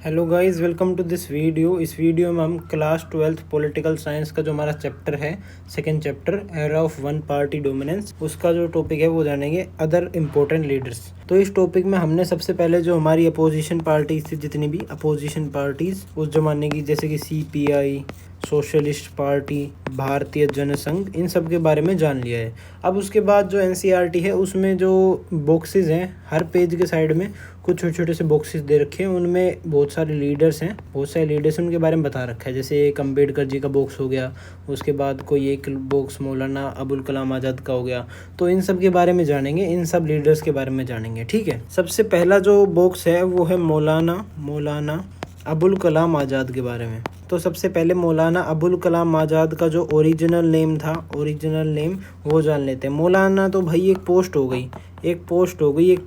Hello guys, welcome to this video. इस video में हम क्लास 12th पॉलिटिकल साइंस का जो हमारा चैप्टर है, second chapter era of one party dominance, उसका जो टॉपिक है वो जानेंगे अदर इम्पोर्टेंट लीडर्स। तो इस टॉपिक में हमने सबसे पहले जो हमारी अपोजिशन पार्टीज थी, जितनी भी अपोजिशन पार्टीज उस जमाने की, जैसे कि CPI, सोशलिस्ट पार्टी, भारतीय जनसंघ, इन सब के बारे में जान लिया है। अब उसके बाद जो NCERT है उसमें जो बॉक्सेस हैं, हर पेज के साइड में कुछ छोटे छोटे से बॉक्सेस दे रखे हैं, उनमें बहुत सारे लीडर्स हैं, बहुत सारे लीडर्स उनके बारे में बता रखा है। जैसे एक अम्बेडकर जी का बॉक्स हो गया, उसके बाद कोई एक बॉक्स मौलाना अबुल कलाम आज़ाद का हो गया। तो इन सब के बारे में जानेंगे, इन सब लीडर्स के बारे में जानेंगे, ठीक है। सबसे पहला जो बॉक्स है वो है मौलाना अबुल कलाम आज़ाद के बारे में। तो सबसे पहले मौलाना अबुल कलाम आज़ाद का जो ओरिजिनल नेम था, ओरिजिनल नेम वो जान लेते हैं। मौलाना तो भाई एक पोस्ट हो गई, एक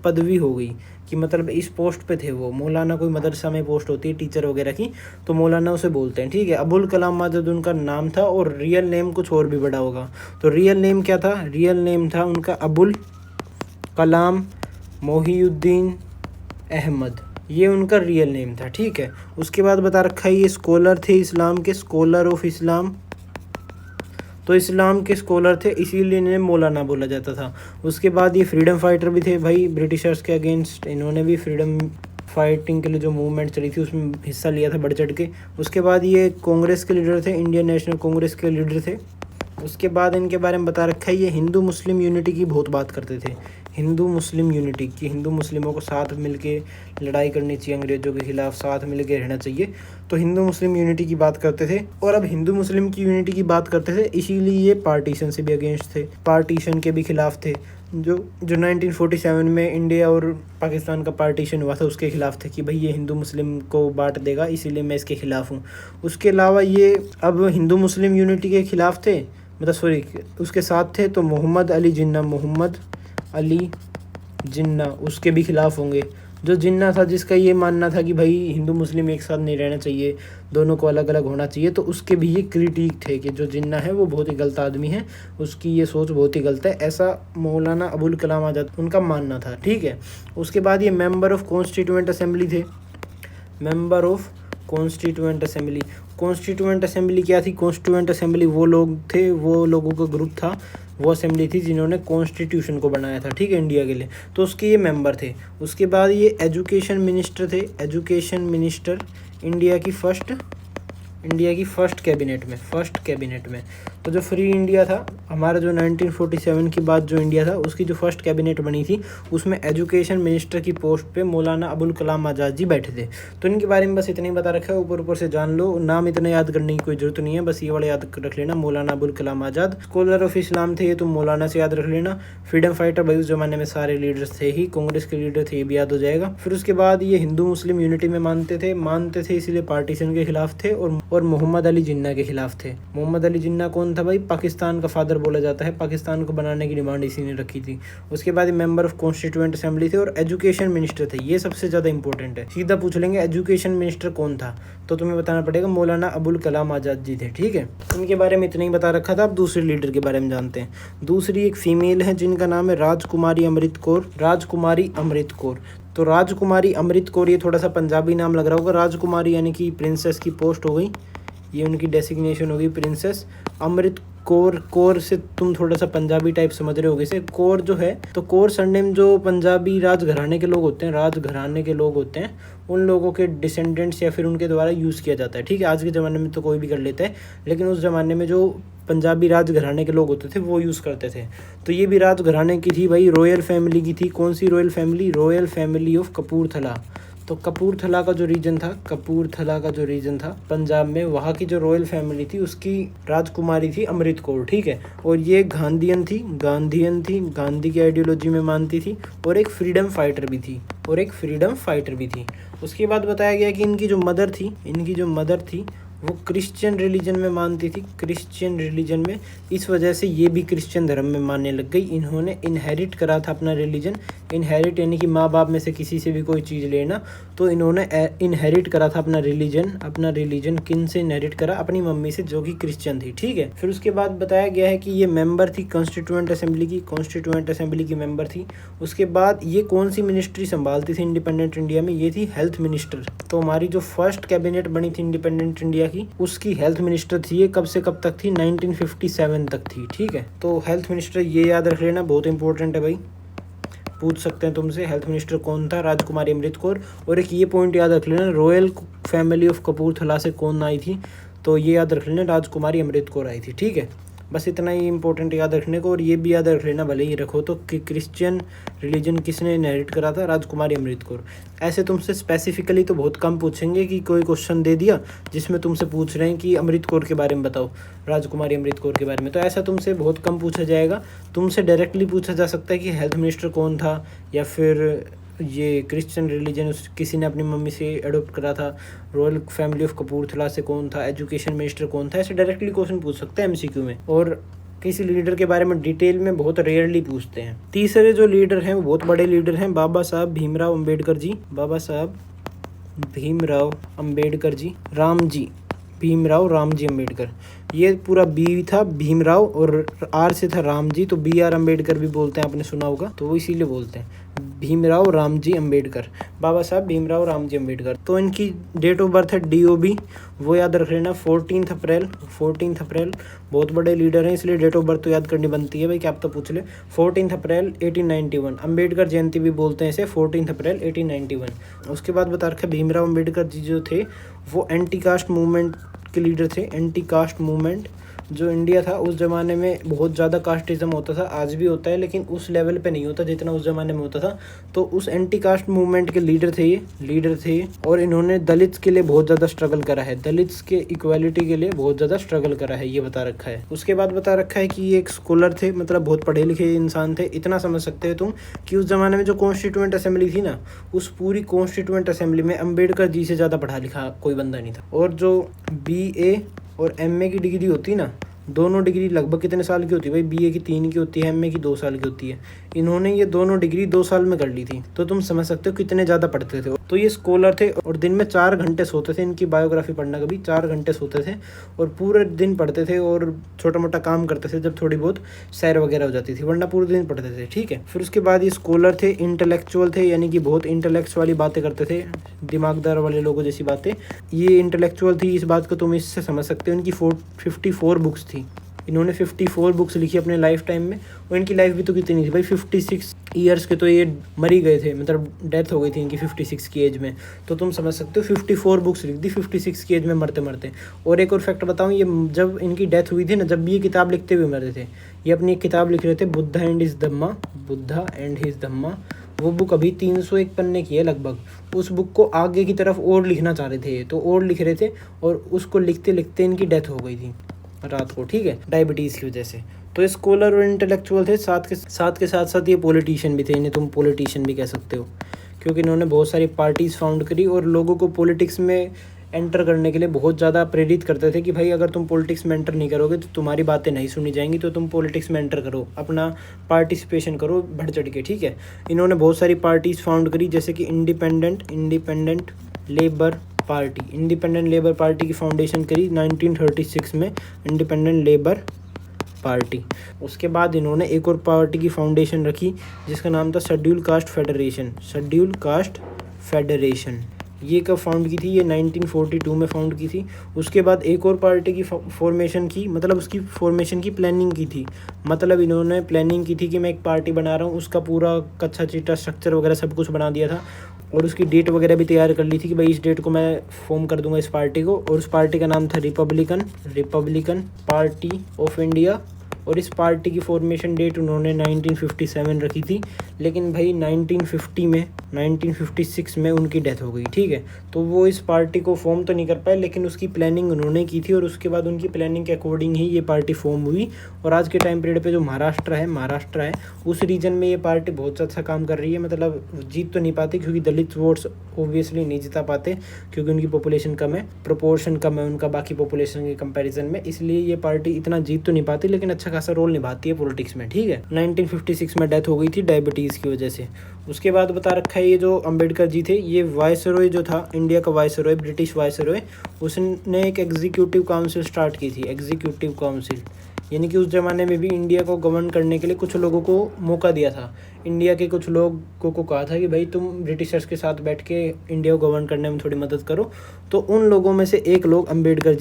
पदवी हो गई कि मतलब इस पोस्ट पे थे वो। मौलाना कोई मदरसा में पोस्ट होती है टीचर वगैरह की, तो मौलाना उसे बोलते हैं, ठीक है। अबुल कलाम आज़ाद उनका नाम था और रियल नेम कुछ और भी बड़ा होगा। तो रियल नेम क्या था? रियल नेम था उनका अबुल कलाम मोहिउद्दीन अहमद, ये उनका रियल नेम था, ठीक है। उसके बाद बता रखा है ये स्कॉलर थे इस्लाम के, स्कॉलर ऑफ इस्लाम। तो इस्लाम के स्कॉलर थे, इसीलिए इन्हें मौलाना बोला जाता था। उसके बाद ये फ्रीडम फाइटर भी थे भाई, ब्रिटिशर्स के अगेंस्ट इन्होंने भी फ्रीडम फाइटिंग के लिए जो मूवमेंट चली थी उसमें हिस्सा लिया था बढ़ चढ़ के। उसके बाद ये कांग्रेस के लीडर थे, इंडियन नेशनल कांग्रेस के लीडर थे। उसके बाद इनके बारे में बता रखा है ये हिंदू मुस्लिम यूनिटी की बहुत बात करते थे, हिंदू मुस्लिम यूनिटी की। हिंदू मुस्लिमों को साथ मिलके लड़ाई करनी चाहिए, अंग्रेज़ों के खिलाफ साथ मिलके रहना चाहिए। तो हिंदू मुस्लिम यूनिटी की बात करते थे। और अब हिंदू मुस्लिम की यूनिटी की बात करते थे, इसीलिए ये पार्टीशन से भी अगेंस्ट थे, पार्टीशन के भी खिलाफ थे। जो 1947 में इंडिया और पाकिस्तान का पार्टीशन हुआ था उसके खिलाफ थे कि भाई ये हिंदू मुस्लिम को बांट देगा, इसीलिए मैं इसके खिलाफ हूँ। उसके अलावा ये अब हिंदू मुस्लिम यूनिटी के खिलाफ थे, मतलब सॉरी उसके साथ थे, तो मोहम्मद अली जिन्ना उसके भी खिलाफ होंगे। जो जिन्ना था, जिसका ये मानना था कि भाई हिंदू मुस्लिम एक साथ नहीं रहना चाहिए, दोनों को अलग अलग होना चाहिए, तो उसके भी ये क्रिटिक थे कि जो जिन्ना है वो बहुत ही गलत आदमी है, उसकी ये सोच बहुत ही गलत है, ऐसा मौलाना अबुल कलाम आज़ाद उनका मानना था, ठीक है। उसके बाद ये मेंबर ऑफ कॉन्स्टिट्यूएंट असेंबली थे, member of constituent assembly. Constituent assembly क्या थी? कॉन्स्टिट्यूएंट असेंबली वो लोग थे, वो लोगों का ग्रुप था, वो असेंबली थी जिन्होंने कॉन्स्टिट्यूशन को बनाया था, ठीक है, इंडिया के लिए। तो उसके ये मेंबर थे। उसके बाद ये एजुकेशन मिनिस्टर थे, एजुकेशन मिनिस्टर इंडिया की फर्स्ट कैबिनेट में। तो जो फ्री इंडिया था हमारा, जो 1947 के बाद जो इंडिया था उसकी जो फर्स्ट कैबिनेट बनी थी, उसमें एजुकेशन मिनिस्टर की पोस्ट पे मौलाना अबुल कलाम आज़ाद जी बैठे थे। तो इनके बारे में बस इतना ही बता रखा है, ऊपर से जान लो, नाम इतना याद करने की कोई जरूरत नहीं है, बस ये वाला याद रख लेना, Maulana Abul Kalam Azad. Scholar of Islam थे ये, तो मौलाना से याद रख लेना। फ्रीडम फाइटर भाई उस जमाने में सारे लीडर्स थे ही, कांग्रेस के लीडर थे, ये भी याद हो जाएगा। फिर उसके बाद ये हिंदू मुस्लिम यूनिटी में मानते थे, इसीलिए पार्टीशन के खिलाफ थे और मोहम्मद अली जिन्ना के खिलाफ थे। मोहम्मद अली जिन्ना कौन था भाई? पाकिस्तान का फादर बोला जाता है, पाकिस्तान को बनाने की डिमांड इसी ने रखी थी। उसके बाद मेंबर ऑफ कॉन्स्टिट्यूएंट असेंबली थे और एजुकेशन मिनिस्टर थे, ये सबसे ज़्यादा इंपॉर्टेंट है। सीधा पूछ लेंगे एजुकेशन मिनिस्टर कौन था, तो तुम्हें बताना पड़ेगा मौलाना अबुल कलाम आज़ाद जी थे, ठीक है। इनके बारे में इतना ही बता रखा था। अब दूसरे लीडर के बारे में जानते हैं। दूसरी एक फीमेल है जिनका नाम है राजकुमारी अमृत कौर। तो राजकुमारी अमृत कौर, ये थोड़ा सा पंजाबी नाम लग रहा होगा। राजकुमारी यानी कि प्रिंसेस की पोस्ट हो गई, ये उनकी डेसिग्नेशन होगी प्रिंसेस। अमृत कौर से तुम थोड़ा सा पंजाबी टाइप समझ रहे होगे इसे। कौर जो है, तो कौर सरनेम जो पंजाबी राजघराने के लोग होते हैं, उन लोगों के डिसेंडेंट्स या फिर उनके द्वारा यूज़ किया जाता है, ठीक है। आज के ज़माने में तो कोई भी कर लेता है, लेकिन उस ज़माने में जो पंजाबी राजघराने के लोग होते थे वो यूज़ करते थे। तो ये भी राजघराने की थी भाई, रॉयल फैमिली की थी। कौन सी royal family? Royal family of Kapurthala. तो कपूरथला का जो रीजन था पंजाब में, वहाँ की जो रॉयल फैमिली थी उसकी राजकुमारी थी अमृत कौर, ठीक है। और ये गांधीयन थी, गांधी की आइडियोलॉजी में मानती थी, और एक फ्रीडम फाइटर भी थी। उसके बाद बताया गया कि इनकी जो मदर थी वो क्रिश्चियन रिलीजन में मानती थी, क्रिश्चियन रिलीजन में। इस वजह से ये भी क्रिश्चियन धर्म में मानने लग गई। इन्होंने इनहेरिट करा था अपना रिलीजन, इनहेरिट यानी कि माँ बाप में से किसी से भी कोई चीज़ लेना, तो इन्होंने इनहेरिट करा था अपना रिलीजन किन से इनहेरिट करा? अपनी मम्मी से, जो कि क्रिश्चियन थी, ठीक है। फिर उसके बाद बताया गया है कि ये मेंबर थी कॉन्स्टिट्यूएंट असेंबली की मेंबर थी। उसके बाद ये कौन सी मिनिस्ट्री संभालती थी इंडिपेंडेंट इंडिया में? ये थी हेल्थ मिनिस्टर। तो हमारी जो फर्स्ट कैबिनेट बनी थी इंडिपेंडेंट इंडिया की, उसकी हेल्थ मिनिस्टर थी ये। कब से कब तक थी? 1957 तक थी, ठीक है। तो हेल्थ मिनिस्टर ये याद रख लेना, बहुत इंपॉर्टेंट है भाई, पूछ सकते हैं तुमसे हेल्थ मिनिस्टर कौन था? राजकुमारी अमृत कौर। और एक ये पॉइंट याद रख लेना, रॉयल फैमिली ऑफ कपूरथला से कौन आई थी? तो ये याद रख लेना, राजकुमारी अमृत कौर आई थी, ठीक है। बस इतना ही इंपॉर्टेंट याद रखने को। और ये भी याद रख लेना, भले ही रखो तो, कि क्रिश्चियन रिलीजन किसने इनहेरिट करा था? राजकुमारी अमृत कौर। ऐसे तुमसे स्पेसिफिकली तो बहुत कम पूछेंगे कि कोई क्वेश्चन दे दिया जिसमें तुमसे पूछ रहे हैं कि अमृत कौर के बारे में बताओ, राजकुमारी अमृत कौर के बारे में, तो ऐसा तुमसे बहुत कम पूछा जाएगा। तुमसे डायरेक्टली पूछा जा सकता है कि हेल्थ मिनिस्टर कौन था, या फिर ये क्रिश्चियन रिलीजन किसी ने अपनी मम्मी से अडोप्ट करा था, रॉयल फैमिली ऑफ कपूरथला से कौन था, एजुकेशन मिनिस्टर कौन था, ऐसे डायरेक्टली क्वेश्चन पूछ सकते हैं एमसीक्यू में। और किसी लीडर के बारे में डिटेल में बहुत रेयरली पूछते हैं। तीसरे जो लीडर हैं वो बहुत बड़े लीडर हैं, बाबा साहब भीमराव अम्बेडकर जी। बाबा साहब भीमराव अम्बेडकर जी, भीमराव रामजी अम्बेडकर। ये पूरा बी था भीमराव, और आर से था राम जी, तो BR अम्बेडकर भी बोलते हैं, आपने सुना होगा, तो वो इसीलिए बोलते हैं भीमराव रामजी अम्बेडकर, बाबा साहब भीमराव रामजी अम्बेडकर। तो इनकी डेट ऑफ बर्थ है DOB, वो याद रख लेना, 14 अप्रैल। बहुत बड़े लीडर हैं इसलिए डेट ऑफ बर्थ तो याद करनी बनती है भाई, क्या आप तो पूछ ले। 14 अप्रैल 1891, अम्बेडकर जयंती भी बोलते हैं इसे, 14 अप्रैल 1891। उसके बाद बता रखा भीमराव अम्बेडकर जी जो थे वो एंटी कास्ट मूवमेंट के लीडर थे। एंटी कास्ट मूवमेंट, जो इंडिया था उस ज़माने में बहुत ज़्यादा कास्टिज़म होता था, आज भी होता है लेकिन उस लेवल पे नहीं होता जितना उस ज़माने में होता था। तो उस एंटी कास्ट मूवमेंट के लीडर थे और इन्होंने दलित्स के लिए बहुत ज़्यादा स्ट्रगल करा है, दलित्स के इक्वालिटी के लिए बहुत ज़्यादा स्ट्रगल करा है, ये बता रखा है। उसके बाद बता रखा है कि ये एक स्कॉलर थे, मतलब बहुत पढ़े लिखे इंसान थे। इतना समझ सकते हो तुम कि उस ज़माने में जो कॉन्स्टिट्यूएंट असेंबली थी ना, उस पूरी कॉन्स्टिट्यूएंट असेंबली में अम्बेडकर जी से ज़्यादा पढ़ा लिखा कोई बंदा नहीं था। और जो BA और MA की डिग्री होती ना, दोनों डिग्री लगभग कितने साल की होती है भाई? BA की 3 की होती है, MA की 2 साल की होती है। इन्होंने ये दोनों डिग्री 2 साल में कर ली थी, तो तुम समझ सकते हो कितने ज़्यादा पढ़ते थे। तो ये स्कॉलर थे और दिन में 4 घंटे सोते थे। इनकी बायोग्राफी पढ़ना कभी, 4 घंटे सोते थे और पूरे दिन पढ़ते थे और छोटा मोटा काम करते थे जब थोड़ी बहुत सैर वगैरह हो जाती थी, वरना पूरे दिन पढ़ते थे, ठीक है। फिर उसके बाद ये स्कॉलर थे, इंटेलेक्चुअल थे, यानी कि बहुत इंटेलेक्ट्स वाली बातें करते थे, दिमागदार वाले लोगों जैसी बातें। ये इंटेलेक्चुअल थी, इस बात को तुम इससे समझ सकते हो। इनकी 54 बुक्स थी, इन्होंने 54 बुक्स लिखी अपने लाइफ टाइम में। और इनकी लाइफ भी तो कितनी थी भाई, 56 ईयर्स के तो ये मर ही गए थे, मतलब डेथ हो गई थी इनकी 56 की एज में। तो तुम समझ सकते हो 54 बुक्स लिख दी 56 की एज में मरते मरते। और एक और फैक्ट बताऊँ, ये जब इनकी डेथ हुई थी ना, जब भी ये किताब लिखते हुए मरे थे, ये अपनी एक किताब लिख रहे थे, बुद्धा एंड हिज धम्मा। वो बुक अभी 301 पन्ने की है लगभग। उस बुक को आगे की तरफ और लिखना चाह रहे थे, तो और लिख रहे थे, और उसको लिखते लिखते इनकी डेथ हो गई थी रात को, ठीक है, डायबिटीज़ की वजह से। तो ये स्कॉलर और इंटेलेक्चुअल थे, साथ के साथ ये पॉलिटिशियन भी थे। इन्हें तुम पॉलिटिशियन भी कह सकते हो, क्योंकि इन्होंने बहुत सारी पार्टीज़ फाउंड करी और लोगों को पॉलिटिक्स में एंटर करने के लिए बहुत ज़्यादा प्रेरित करते थे कि भाई अगर तुम पॉलिटिक्स में एंटर नहीं करोगे तो तुम्हारी बातें नहीं सुनी जाएंगी, तो तुम पॉलिटिक्स में एंटर करो, अपना पार्टिसिपेशन करो बढ़ चढ़ के, ठीक है। इन्होंने बहुत सारी पार्टीज़ फाउंड करी, जैसे कि इंडिपेंडेंट लेबर पार्टी की फाउंडेशन करी 1936 में, इंडिपेंडेंट लेबर पार्टी। उसके बाद इन्होंने एक और पार्टी की फाउंडेशन रखी जिसका नाम था शेड्यूल कास्ट फेडरेशन। ये कब फाउंड की थी? ये 1942 में फाउंड की थी। उसके बाद एक और पार्टी की फॉर्मेशन की, मतलब उसकी फॉर्मेशन की प्लानिंग की थी। मतलब इन्होंने प्लानिंग की थी कि मैं एक पार्टी बना रहा हूँ, उसका पूरा कच्चा चिट्ठा स्ट्रक्चर वगैरह सब कुछ बना दिया था, और उसकी डेट वगैरह भी तैयार कर ली थी कि भाई इस डेट को मैं फॉर्म कर दूंगा इस पार्टी को। और उस पार्टी का नाम था रिपब्लिकन पार्टी ऑफ इंडिया। और इस पार्टी की फॉर्मेशन डेट उन्होंने 1957 रखी थी। लेकिन भाई 1950 में 1956 में उनकी डेथ हो गई, ठीक है। तो वो इस पार्टी को फॉर्म तो नहीं कर पाए, लेकिन उसकी प्लानिंग उन्होंने की थी और उसके बाद उनकी प्लानिंग के अकॉर्डिंग ही ये पार्टी फॉर्म हुई। और आज के टाइम पीरियड पे जो महाराष्ट्र है उस रीजन में ये पार्टी बहुत अच्छा काम कर रही है। मतलब जीत तो नहीं पाती क्योंकि दलित वोट्स ऑब्वियसली नहीं जिता पाते, क्योंकि उनकी पॉपुलेशन कम है, प्रोपोर्शन कम है उनका बाकी पॉपुलेशन के कंपैरिजन में, इसलिए ये पार्टी इतना जीत तो नहीं पाती, लेकिन अच्छा खासा रोल निभाती है पॉलिटिक्स में, ठीक है। 1956 में डेथ हो गई थी डायबिटीज़ की वजह से। उसके बाद बता रखा है ये जो अम्बेडकर जी थे, ये वायसरॉय जो था इंडिया का वायसरॉय, ब्रिटिश वायसरॉय, उसने एक एग्जीक्यूटिव काउंसिल स्टार्ट की थी। एग्जीक्यूटिव काउंसिल यानी कि उस ज़माने में भी इंडिया को गवर्न करने के लिए कुछ लोगों को मौका दिया था। इंडिया के कुछ लोगों को कहा था कि भाई तुम ब्रिटिशर्स के साथ बैठ के इंडिया को गवर्न करने में थोड़ी मदद करो। तो उन लोगों में से एक लोग अम्बेडकर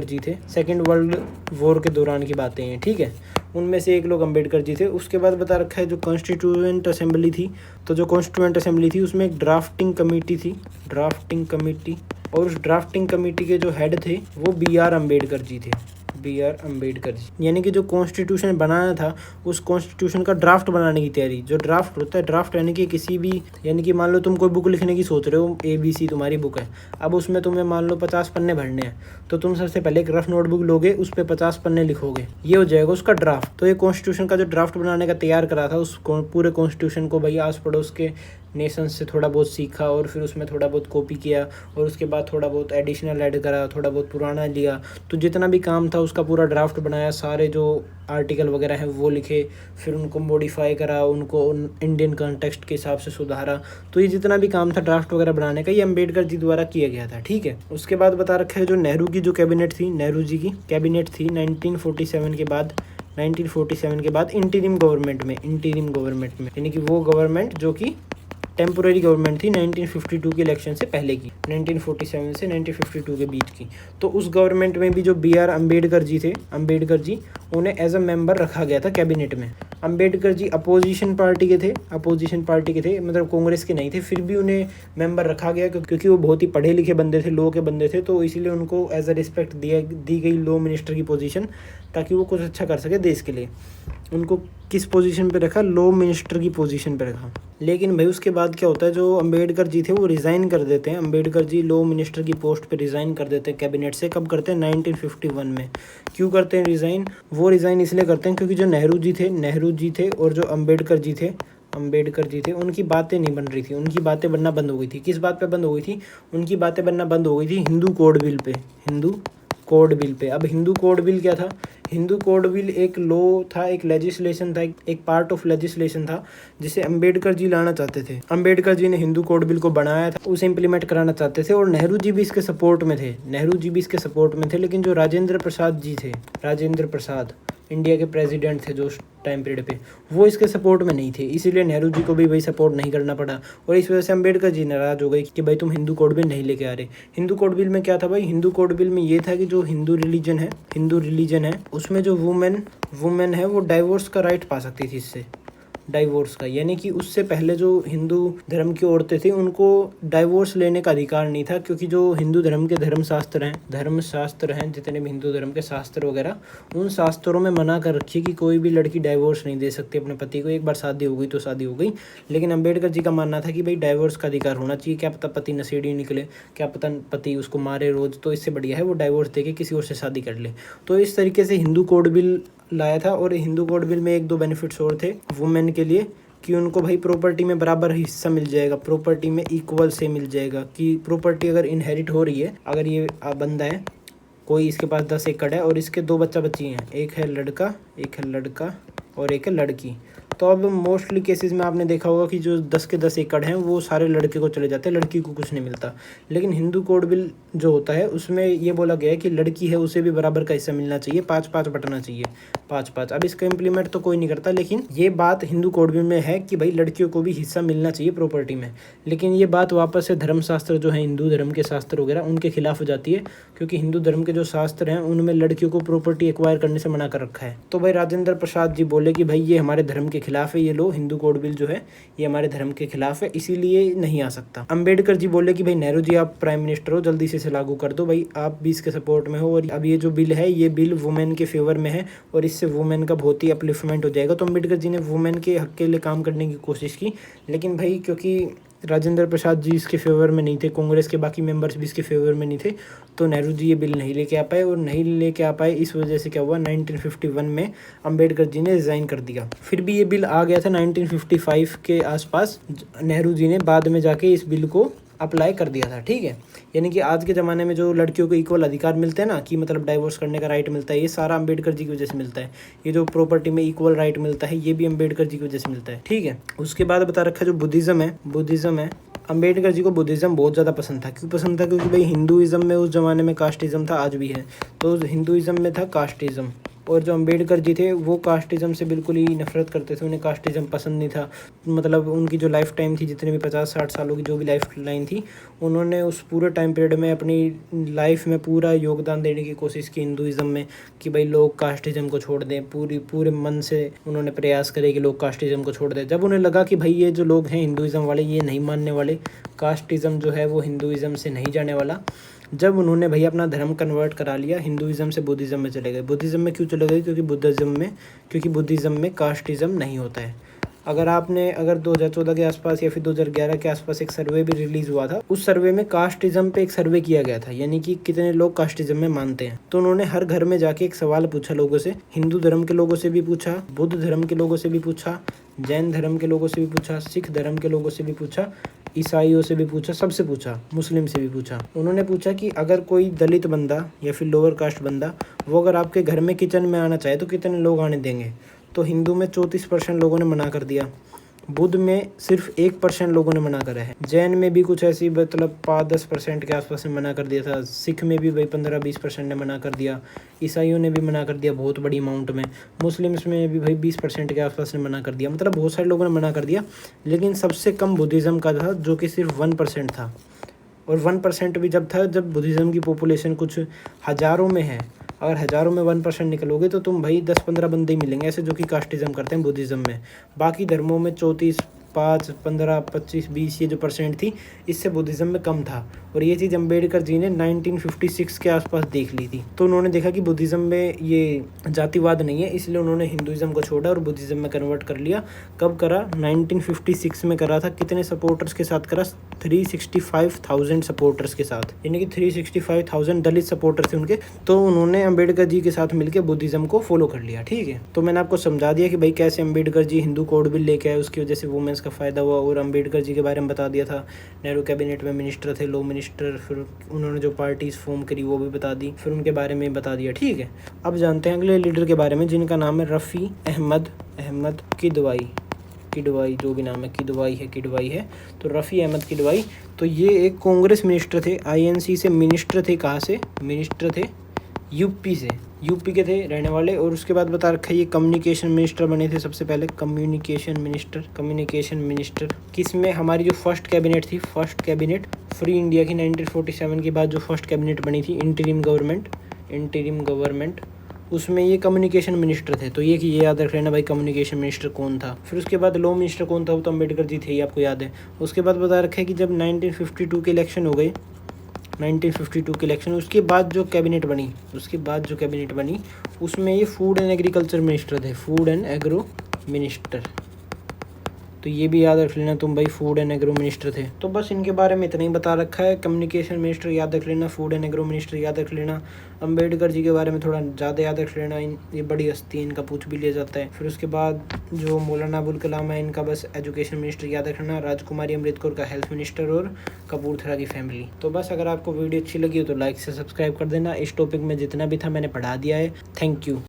जी थे। सेकेंड वर्ल्ड वॉर के दौरान की बातें हैं, ठीक है। उनमें से एक लोग अम्बेडकर जी थे। उसके बाद बता रखा है जो कॉन्स्टिट्यूएंट असेंबली थी, तो जो कॉन्स्टिट्यूएंट असेंबली थी उसमें एक ड्राफ्टिंग कमेटी थी, ड्राफ्टिंग कमेटी, और उस ड्राफ्टिंग कमेटी के जो हेड थे वो B.R. अम्बेडकर जी थे। B.R. अम्बेडकर जी, यानी कि जो कॉन्स्टिट्यूशन बनाना था उस कॉन्स्टिट्यूशन का ड्राफ्ट बनाने की तैयारी। जो ड्राफ्ट होता है, ड्राफ्ट यानी कि किसी भी, यानी कि मान लो तुम कोई बुक लिखने की सोच रहे हो, ABC तुम्हारी बुक है, अब उसमें तुम्हें मान लो 50 पन्ने भरने हैं, तो तुम सबसे पहले एक रफ नोटबुक लोगे, उस पर 50 पन्ने लिखोगे, ये हो जाएगा उसका ड्राफ्ट। तो ये कॉन्स्टिट्यूशन का जो ड्राफ्ट बनाने का तैयार करा था, उस पूरे कॉन्स्टिट्यूशन को भाई आस पड़ोस के नेशंस से थोड़ा बहुत सीखा और फिर उसमें थोड़ा बहुत कॉपी किया और उसके बाद थोड़ा बहुत एडिशनल ऐड करा, थोड़ा बहुत पुराना लिया, तो जितना भी काम था उसका पूरा ड्राफ्ट बनाया, सारे जो आर्टिकल वगैरह हैं वो लिखे, फिर उनको मॉडिफाई करा, उनको इंडियन कॉन्टेक्स्ट के हिसाब से सुधारा। तो ये जितना भी काम था ड्राफ्ट वगैरह बनाने का, ये अम्बेडकर जी द्वारा किया गया था, ठीक है। उसके बाद बता रखा है जो नेहरू की जो कैबिनेट थी, नेहरू जी की कैबिनेट थी 1947 के बाद इंटीरिम गवर्नमेंट में यानी कि वो गवर्नमेंट जो कि टेम्पोरेरी गवर्नमेंट थी 1952 के इलेक्शन से पहले की, 1947 से 1952 के बीच की। तो उस गवर्नमेंट में भी जो B.R. अम्बेडकर जी थे, अम्बेडकर जी, उन्हें एज अ मेंबर रखा गया था कैबिनेट में। अम्बेडकर जी अपोजिशन पार्टी के थे, मतलब कांग्रेस के नहीं थे, फिर भी उन्हें मेंबर रखा गया क्योंकि वो बहुत ही पढ़े लिखे बंदे थे, लॉ के बंदे थे, तो इसीलिए उनको एज अ रिस्पेक्ट दी गई लॉ मिनिस्टर की पोजीशन, ताकि वो कुछ अच्छा कर सके देश के लिए। उनको किस पोजीशन पे रखा? लॉ मिनिस्टर की पोजीशन पे रखा। लेकिन भाई उसके बाद क्या होता है, जो अम्बेडकर जी थे वो रिज़ाइन कर देते हैं। अम्बेडकर जी लॉ मिनिस्टर की पोस्ट पे रिज़ाइन कर देते हैं कैबिनेट से। कब करते हैं? 1951 में। क्यों करते हैं रिज़ाइन? वो रिज़ाइन इसलिए करते हैं क्योंकि जो नेहरू जी थे और जो अम्बेडकर जी थे उनकी बातें नहीं बन रही थी, उनकी बातें बनना बंद हो गई थी। किस बात पे बंद हो गई थी? उनकी बातें बनना बंद हो गई थी हिंदू कोड बिल पे। अब हिंदू कोड बिल क्या था? हिंदू कोड बिल एक लॉ था, एक लेजिस्लेशन था, एक पार्ट ऑफ लेजिस्लेशन था जिसे अम्बेडकर जी लाना चाहते थे। अम्बेडकर जी ने हिंदू कोड बिल को बनाया था, उसे इम्प्लीमेंट कराना चाहते थे और नेहरू जी भी इसके सपोर्ट में थे। लेकिन जो राजेंद्र प्रसाद इंडिया के प्रेसिडेंट थे जो उस टाइम पीरियड पे, वो इसके सपोर्ट में नहीं थे, इसीलिए नेहरू जी को भी भाई सपोर्ट नहीं करना पड़ा। और इस वजह से अम्बेडकर जी नाराज हो गए कि भाई तुम हिंदू कोड बिल नहीं लेके आ रहे। हिंदू कोड बिल में क्या था भाई? हिंदू कोड बिल में ये था कि जो हिंदू रिलीजन है उसमें जो वुमेन है वो डाइवोर्स का राइट पा सकती थी इससे, डाइवोर्स का, यानी कि उससे पहले जो हिंदू धर्म की औरतें थी उनको डाइवोर्स लेने का अधिकार नहीं था, क्योंकि जो हिंदू धर्म के धर्मशास्त्र हैं, जितने भी हिंदू धर्म के शास्त्र वगैरह, उन शास्त्रों में मना कर रखी है कि कोई भी लड़की डाइवोर्स नहीं दे सकती अपने पति को। एक बार शादी हो गई तो शादी हो गई। लेकिन अम्बेडकर जी का मानना था कि भाई डाइवोर्स का अधिकार होना चाहिए। क्या पता पति नशेड़ी निकले, क्या पता पति उसको मारे रोज, तो इससे बढ़िया है वो डाइवोर्स देके किसी और से शादी कर ले। तो इस तरीके से हिंदू कोड बिल लाया था। और हिंदू कोड बिल में 1-2 बेनिफिट्स और थे वुमेन के लिए, कि उनको भाई प्रॉपर्टी में बराबर हिस्सा मिल जाएगा, प्रॉपर्टी में इक्वल से मिल जाएगा, कि प्रॉपर्टी अगर इनहेरिट हो रही है, अगर ये बंदा है कोई, इसके पास 10 एकड़ है और इसके 2 बच्ची हैं, एक है लड़का और एक है लड़की। तो अब मोस्टली केसेस में आपने देखा होगा कि जो 10 के 10 एकड़ हैं वो सारे लड़के को चले जाते हैं, लड़की को कुछ नहीं मिलता। लेकिन हिंदू कोड बिल जो होता है उसमें ये बोला गया है कि लड़की है उसे भी बराबर का हिस्सा मिलना चाहिए, 5-5 बटना चाहिए, 5-5। अब इसका इम्प्लीमेंट तो कोई नहीं करता, लेकिन ये बात हिंदू कोड बिल में है कि भाई लड़कियों को भी हिस्सा मिलना चाहिए प्रॉपर्टी में। लेकिन ये बात वापस से धर्मशास्त्र जो है, हिंदू धर्म के शास्त्र वगैरह, उनके खिलाफ हो जाती है, क्योंकि हिंदू धर्म के जो शास्त्र हैं उनमें लड़कियों को प्रॉपर्टी एक्वायर करने से मना कर रखा है। तो भाई राजेंद्र प्रसाद जी बोले कि भाई ये हमारे धर्म के खिलाफ है, ये लो हिंदू कोड बिल जो है ये हमारे धर्म के खिलाफ है, इसीलिए नहीं आ सकता। अंबेडकर जी बोले कि भाई नेहरू जी आप प्राइम मिनिस्टर हो, जल्दी से इसे लागू कर दो भाई, आप भी इसके सपोर्ट में हो, और अब ये जो बिल है ये बिल वुमेन के फेवर में है और इससे वुमेन का बहुत ही अपलिफ्टमेंट हो जाएगा। तो अंबेडकर जी ने वुमेन के हक के लिए काम करने की कोशिश की, लेकिन भाई क्योंकि राजेंद्र प्रसाद जी इसके फेवर में नहीं थे, कांग्रेस के बाकी मेंबर्स भी इसके फेवर में नहीं थे, तो नेहरू जी ये बिल नहीं लेके आ पाए। और नहीं लेके आ पाए इस वजह से क्या हुआ, 1951 में अंबेडकर जी ने रिज़ाइन कर दिया। फिर भी ये बिल आ गया था 1955 के आसपास, नेहरू जी ने बाद में जाके इस बिल को अप्लाई कर दिया था, ठीक है। यानी कि आज के ज़माने में जो लड़कियों को इक्वल अधिकार मिलते हैं ना, कि मतलब डाइवोर्स करने का राइट मिलता है, ये सारा अंबेडकर जी की वजह से मिलता है। ये जो प्रॉपर्टी में इक्वल राइट मिलता है ये भी अंबेडकर जी की वजह से मिलता है, ठीक है। उसके बाद बता रखा है जो बुद्धिज़्म है, अंबेडकर जी को बुद्धिज़्म बहुत ज़्यादा पसंद था। क्यों पसंद था? क्योंकि भाई हिंदुइज़्म में उस ज़माने में कास्टिज़्म था, आज भी है, तो हिंदुइज़्म में था कास्टिज़्म, और जो अंबेडकर जी थे वो कास्टिज़्म से बिल्कुल ही नफरत करते थे, उन्हें कास्टिज़्म पसंद नहीं था। मतलब उनकी जो लाइफ टाइम थी, जितने भी 50-60 सालों की जो भी लाइफ लाइन थी, उन्होंने उस पूरे टाइम पीरियड में अपनी लाइफ में पूरा योगदान देने की कोशिश की हिंदुइज़्म में, कि भाई लोग कास्टिज़्म को छोड़ दें। पूरे मन से उन्होंने प्रयास करे कि लोग कास्टिज़्म को छोड़ दें। जब उन्हें लगा कि भाई ये जो लोग हैं हिंदुइज़्म वाले, ये नहीं मानने वाले, कास्टिज़्म जो है वो हिंदुइज़्म से नहीं जाने वाला, जब उन्होंने भाई अपना धर्म कन्वर्ट करा लिया, हिंदुइज़्म से बुद्धिज़्म में चले गए। बुद्धिज़्म में क्यों चले गए? क्योंकि बुद्धिज़्म में कास्टिज़्म नहीं होता है। अगर 2014 के आसपास या फिर 2011 के आसपास एक सर्वे भी रिलीज़ हुआ था, उस सर्वे में कास्टिज़्म पे एक सर्वे किया गया था, यानी कि कितने लोग कास्टिज़्म में मानते हैं। तो उन्होंने हर घर में जाके एक सवाल पूछा लोगों से, हिंदू धर्म के लोगों से भी पूछा, बुद्ध धर्म के लोगों से भी पूछा, जैन धर्म के लोगों से भी पूछा, सिख धर्म के लोगों से भी पूछा, ईसाइयों से भी पूछा, सबसे पूछा, मुस्लिम से भी पूछा। उन्होंने पूछा कि अगर कोई दलित बंदा या फिर लोअर कास्ट बंदा वो अगर आपके घर में किचन में आना चाहे तो कितने लोग आने देंगे? तो हिंदू में 34% लोगों ने मना कर दिया, बुद्ध में सिर्फ 1% लोगों ने मना करा है, जैन में भी कुछ ऐसी मतलब 5-10% के आसपास ने मना कर दिया था, सिख में भी भाई 15-20% ने मना कर दिया, ईसाइयों ने भी मना कर दिया बहुत बड़ी अमाउंट में, मुस्लिम्स में भी भाई 20% के आसपास ने मना कर दिया। मतलब बहुत सारे लोगों ने मना कर दिया, लेकिन सबसे कम बुद्धिज़्म का था जो कि सिर्फ 1% था। और 1% भी जब था जब बुद्धिज़्म की पॉपुलेशन कुछ हज़ारों में है। अगर हज़ारों में 1% निकलोगे तो तुम भाई 10-15 बंदे ही मिलेंगे ऐसे जो कि कास्टिज़्म करते हैं बुद्धिज़्म में। बाकी धर्मों में 34, 5, 15, 25, 20 ये जो परसेंट थी, इससे बुद्धिज़्म में कम था। और ये चीज़ अंबेडकर जी ने 1956 के आसपास देख ली थी। तो उन्होंने देखा कि बुद्धिज़्म में ये जातिवाद नहीं है, इसलिए उन्होंने हिंदुइज़्म को छोड़ा और बुद्धिज़्म में कन्वर्ट कर लिया। कब करा? 1956 में करा था। कितने सपोर्टर्स के साथ करा? 365,000 सपोर्टर्स के साथ, यानी कि 365,000 दलित सपोर्टर्स थे उनके। तो उन्होंने अंबेडकर जी के साथ मिलकर बुद्धिज़्म को फॉलो कर लिया, ठीक है। तो मैंने आपको समझा दिया कि भाई कैसे अंबेडकर जी हिंदू कोड बिल लेके आए, उसकी वजह से वुमेन्स का फ़ायदा हुआ, और अंबेडकर जी के बारे में बता दिया था। नेहरू कैबिनेट में मिनिस्टर थे, लॉ मिनिस्टर, फिर उन्होंने जो पार्टीज फॉर्म करी वो भी बता दी, फिर उनके बारे में बता दिया, ठीक है। अब जानते हैं अगले लीडर के बारे में, जिनका नाम है रफ़ी अहमद किडवाई, जो भी नाम है, किडवाई है। तो रफ़ी अहमद किडवाई, तो ये एक कांग्रेस मिनिस्टर थे, INC से मिनिस्टर थे। कहाँ से मिनिस्टर थे? यूपी से, यूपी के थे रहने वाले। और उसके बाद बता रखा है ये कम्युनिकेशन मिनिस्टर बने थे सबसे पहले, कम्युनिकेशन मिनिस्टर। किसमें? हमारी जो फर्स्ट कैबिनेट फ्री इंडिया की 1947 के बाद जो फर्स्ट कैबिनेट बनी थी, इंटरिम गवर्नमेंट, उसमें ये कम्युनिकेशन मिनिस्टर थे। तो ये याद रख लेना भाई कम्युनिकेशन मिनिस्टर कौन था। फिर उसके बाद लॉ मिनिस्टर कौन था? वो तो अंबेडकर जी थे, ये आपको याद है। उसके बाद बता रखा है कि जब 1952 के इलेक्शन हो गए, 1952 के इलेक्शन, उसके बाद जो कैबिनेट बनी उसमें ये फूड एंड एग्रीकल्चर मिनिस्टर थे, फूड एंड एग्रो मिनिस्टर। तो ये भी याद रख लेना तुम भाई, फूड एंड एग्रो मिनिस्टर थे। तो बस इनके बारे में इतना ही बता रखा है। कम्युनिकेशन मिनिस्टर याद रख लेना, फूड एंड एग्रो मिनिस्टर याद रख लेना, अंबेडकर जी के बारे में थोड़ा ज़्यादा याद रख लेना, ये बड़ी हस्ती है, इनका पूछ भी लिया जाता है। फिर उसके बाद जो मौलाना अबुल कलाम है, इनका बस एजुकेशन मिनिस्टर याद रखना, राजकुमारी अमृत कौर का हेल्थ मिनिस्टर, और कपूरथला की फैमिली। तो बस अगर आपको वीडियो अच्छी लगी हो तो लाइक से सब्सक्राइब कर देना। इस टॉपिक में जितना भी था मैंने पढ़ा दिया है। Thank you.